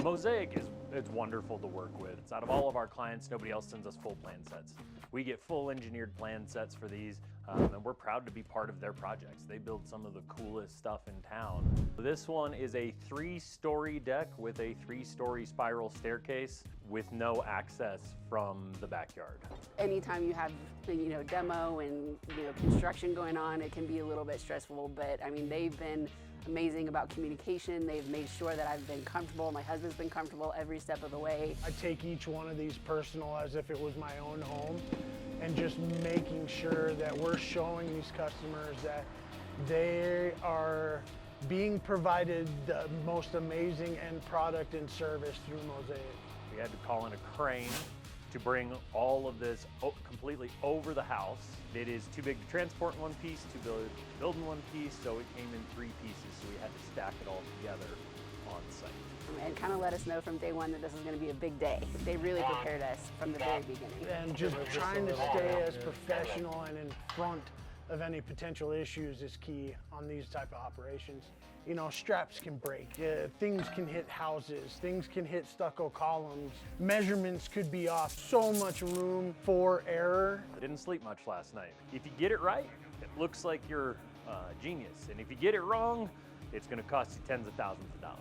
Mosaic it's wonderful to work with. It's out of all of our clients, nobody else sends us full plan sets. We get full engineered plan sets for these, and we're proud to be part of their projects. They build some of the coolest stuff in town. This one is a 3-story deck with a 3-story spiral staircase with no access from the backyard. Anytime you have, demo and, construction going on, it can be a little bit stressful, but I mean, they've been amazing about communication. They've made sure that I've been comfortable. My husband's been comfortable every step of the way. I take each one of these personal as if it was my own home, and just making sure that we're showing these customers that they are being provided the most amazing end product and service through Mosaic. We had to call in a crane to bring all of this completely over the house. It is too big to transport in one piece, too big to build in one piece, so it came in 3 pieces, so we had to stack it all together on site. And kind of let us know from day one that this is going to be a big day. They really prepared us from the very beginning. And just trying to stay as professional and in front of any potential issues is key on these type of operations. Straps can break, things can hit houses, things can hit stucco columns, measurements could be off, so much room for error. I didn't sleep much last night. If you get it right, it looks like you're a genius. And if you get it wrong, it's gonna cost you tens of thousands of dollars.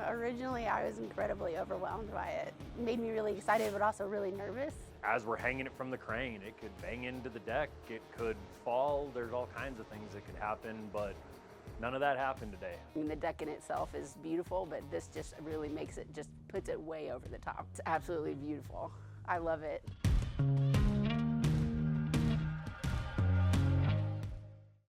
Originally, I was incredibly overwhelmed by it. It made me really excited, but also really nervous. As we're hanging it from the crane, it could bang into the deck, it could fall, there's all kinds of things that could happen, but none of that happened today. I mean, the deck in itself is beautiful, but this just really puts it way over the top. It's absolutely beautiful. I love it.